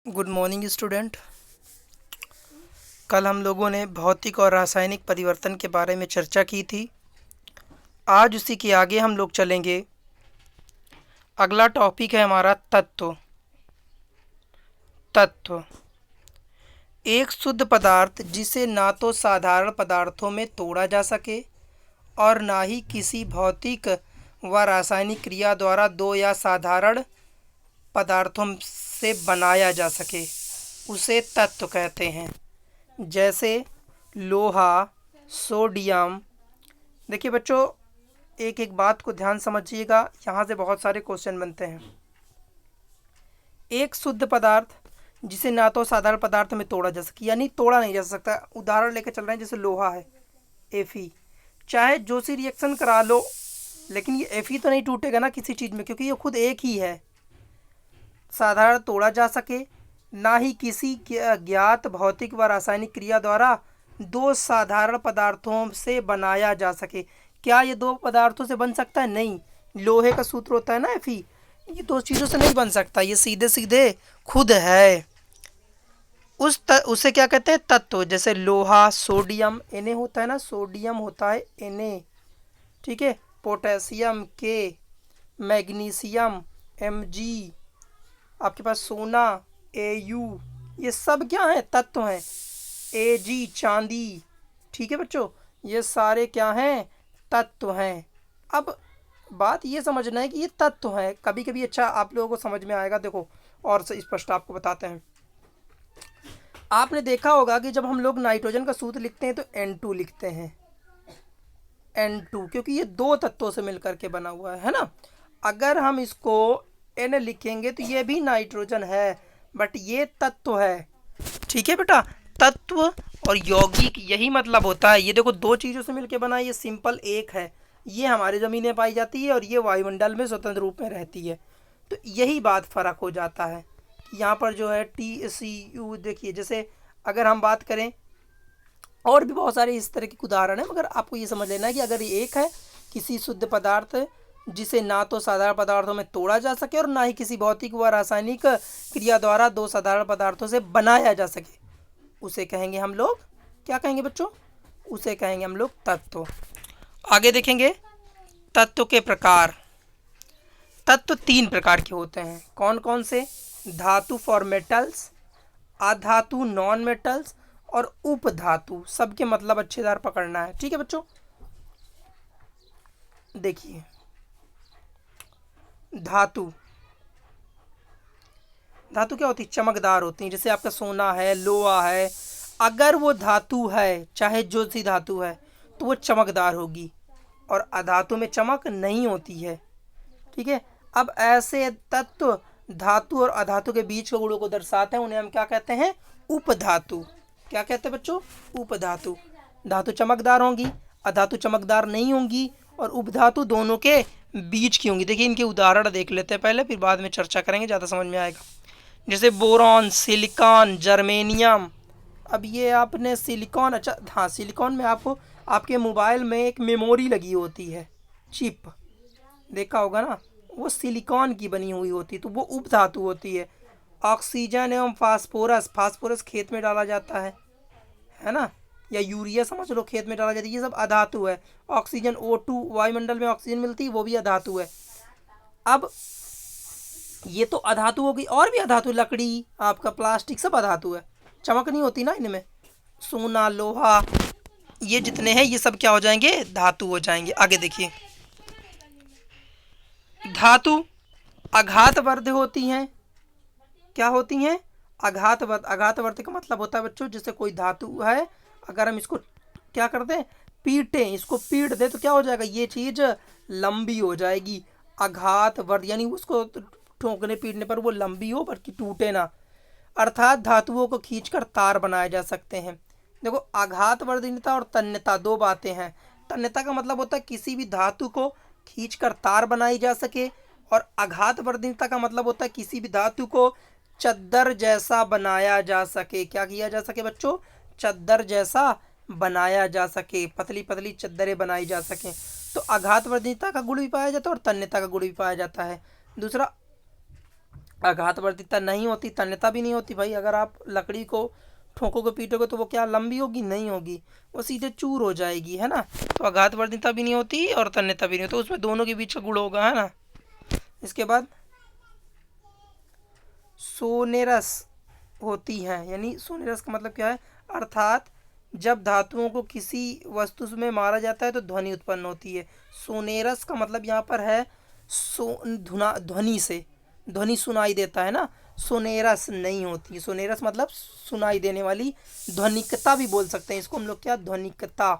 Good morning student. कल हम लोगों ने भौतिक और रासायनिक परिवर्तन के बारे में चर्चा की थी। आज उसी के आगे हम लोग चलेंगे। अगला टॉपिक है हमारा तत्व। तत्व एक शुद्ध पदार्थ जिसे ना तो साधारण पदार्थों में तोड़ा जा सके और ना ही किसी भौतिक व रासायनिक क्रिया द्वारा दो या साधारण पदार्थों से बनाया जा सके, उसे तत्व कहते हैं। जैसे लोहा, सोडियम। देखिए बच्चों, एक एक बात को ध्यान समझिएगा, यहाँ से बहुत सारे क्वेश्चन बनते हैं। एक शुद्ध पदार्थ जिसे ना तो साधारण पदार्थ में तोड़ा जा सके, यानी तोड़ा नहीं जा सकता। उदाहरण लेकर चल रहे हैं, जैसे लोहा है, Fe। चाहे जो सी रिएक्शन करा लो, लेकिन ये Fe तो नहीं टूटेगा ना किसी चीज़ में, क्योंकि ये खुद एक ही है। साधारण तोड़ा जा सके, ना ही किसी ज्ञात भौतिक व रासायनिक क्रिया द्वारा दो साधारण पदार्थों से बनाया जा सके। क्या ये दो पदार्थों से बन सकता है? नहीं। लोहे का सूत्र होता है ना Fe, ये दो चीज़ों से नहीं बन सकता, ये सीधे सीधे खुद है। उसे क्या कहते हैं? तत्व। जैसे लोहा, सोडियम, Na होता है ना, सोडियम होता है Na, ठीक है। पोटेशियम K, मैग्नीशियम Mg, आपके पास सोना Au, ये सब क्या है? तत्व हैं। Ag, चांदी, ठीक है बच्चों, ये सारे क्या हैं? तत्व हैं। अब बात ये समझना है कि ये तत्व हैं। कभी कभी अच्छा आप लोगों को समझ में आएगा। देखो और स्पष्ट आपको बताते हैं। आपने देखा होगा कि जब हम लोग नाइट्रोजन का सूत्र लिखते हैं तो N2 लिखते हैं, N2, क्योंकि ये दो तत्वों से मिलकर के बना हुआ है ना। अगर हम इसको N लिखेंगे तो ये भी नाइट्रोजन है, बट ये तत्व है, ठीक है बेटा। तत्व और यौगिक यही मतलब होता है। ये देखो दो चीज़ों से मिलकर बना, ये सिंपल एक है। ये हमारी ज़मीन में पाई जाती है और ये वायुमंडल में स्वतंत्र रूप में रहती है। तो यही बात फ़र्क हो जाता है। यहाँ पर जो है TCU, देखिए जैसे अगर हम बात करें, और भी बहुत सारे इस तरह के उदाहरण हैं, मगर आपको ये समझ लेना है कि अगर ये एक है किसी शुद्ध पदार्थ जिसे ना तो साधारण पदार्थों में तोड़ा जा सके और ना ही किसी भौतिक व रासायनिक क्रिया द्वारा दो साधारण पदार्थों से बनाया जा सके, उसे कहेंगे हम लोग, क्या कहेंगे बच्चों? उसे कहेंगे हम लोग तत्व। आगे देखेंगे तत्व के प्रकार। तत्व तीन प्रकार के होते हैं। कौन कौन से? धातु फॉर मेटल्स, अधातु नॉन मेटल्स, और उपधातु। सबके मतलब अच्छेदार पकड़ना है, ठीक है बच्चों। देखिए धातु, धातु क्या होती है? चमकदार होती है। जैसे आपका सोना है, लोहा है, अगर वो धातु है, चाहे जो सी धातु है, तो वो चमकदार होगी, और अधातु में चमक नहीं होती है, ठीक है। अब ऐसे तत्व धातु और अधातु के बीच के गुणों को दर्शाते हैं, उन्हें हम क्या कहते हैं? उपधातु। क्या कहते हैं बच्चों? उपधातु। धातु चमकदार होंगी, अधातु चमकदार नहीं होंगी, और उपधातु दोनों के बीच की होंगी। देखिए इनके उदाहरण देख लेते हैं पहले, फिर बाद में चर्चा करेंगे, ज़्यादा समझ में आएगा। जैसे बोरॉन, सिलिकॉन, जर्मेनियम। अब ये आपने सिलिकॉन, अच्छा हाँ, सिलिकॉन में आपको आपके मोबाइल में एक मेमोरी लगी होती है, चिप, देखा होगा ना, वो सिलिकॉन की बनी हुई होती है, तो वो उपधातु होती है। ऑक्सीजन एवं फास्फोरस, फास्फोरस खेत में डाला जाता है ना, या यूरिया समझ लो, खेत में डाला जाता है, ये सब अधातु है। ऑक्सीजन O2, वायुमंडल में ऑक्सीजन मिलती है, वो भी अधातु है। अब ये तो अधातु होगी, और भी अधातु, लकड़ी, आपका प्लास्टिक, सब अधातु है। चमक नहीं होती ना इनमें। सोना, लोहा, ये जितने हैं ये सब क्या हो जाएंगे? धातु हो जाएंगे। आगे देखिए, धातु आघातवर्ध होती हैं। क्या होती हैं? आघातवर्ध। आघातवर्ध का मतलब होता है बच्चों, जैसे कोई धातु है, अगर हम इसको क्या कर दें? पीटें, इसको पीट दे, तो क्या हो जाएगा? ये चीज़ लंबी हो जाएगी। आघातवर्ध यानी उसको ठोकने पीटने पर वो लंबी हो, बल्कि टूटे ना। अर्थात धातुओं को खींचकर तार बनाए जा सकते हैं। देखो आघातवर्धनीयता और तन्यता दो बातें हैं। तन्यता का मतलब होता है किसी भी धातु को खींचकर तार बनाई जा सके, और आघातवर्धनीयता का मतलब होता है किसी भी धातु को चद्दर जैसा बनाया जा सके। क्या किया जा सके बच्चों? चद्दर जैसा बनाया जा सके, पतली पतली चद्दरें बनाई जा सकें। तो आघातवर्धनीयता का गुण भी पाया जाता है और तन्यता का गुण भी पाया जाता है। दूसरा आघातवर्तीता नहीं होती, तन्यता भी नहीं होती भाई। अगर आप लकड़ी को ठोकोगे पीटोगे तो वो क्या लंबी होगी? नहीं होगी, वो सीधे चूर हो जाएगी, है ना। तो आघातवर्तीता भी नहीं होती और तन्यता भी नहीं होती, तो उसमें दोनों के बीच का गुण होगा, है ना। इसके बाद सोनेरस होती हैं, यानी सोनेरस का मतलब क्या है? अर्थात जब धातुओं को किसी वस्तु में मारा जाता है तो ध्वनि उत्पन्न होती है। सोनेरस का मतलब यहाँ पर है ध्वनि से, ध्वनि सुनाई देता है ना। सोनेरस नहीं होती, सोनेरस मतलब सुनाई देने वाली, ध्वनिकता भी बोल सकते हैं इसको हम लोग, क्या? ध्वनिकता।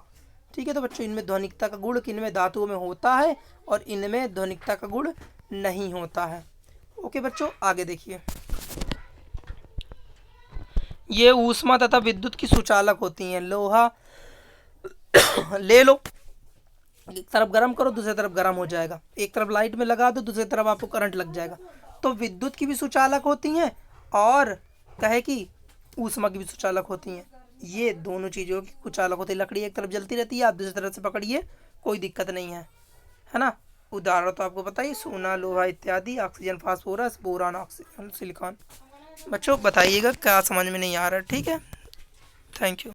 ठीक है, तो बच्चों इनमें ध्वनिकता का गुण किनमें? धातुओं में होता है और इनमें ध्वनिकता का गुण नहीं होता है। ओके बच्चों, आगे देखिए। ये ऊष्मा तथा विद्युत की सुचालक होती हैं। लोहा ले लो, एक तरफ गर्म करो दूसरी तरफ गर्म हो जाएगा, एक तरफ लाइट में लगा दो दूसरी तरफ आपको करंट लग जाएगा। तो विद्युत की भी सुचालक होती हैं और कहे कि ऊष्मा की भी सुचालक होती हैं। ये दोनों चीज़ों की सुचालक होती है। लकड़ी एक तरफ जलती रहती है, आप दूसरी तरफ से पकड़िए, कोई दिक्कत नहीं है ना। उदाहरण तो आपको बताइए, सोना, लोहा इत्यादि, oxygen, phosphorus, boron, oxygen, silicon. बच्चों बताइएगा क्या समझ में नहीं आ रहा है, ठीक है। Thank you.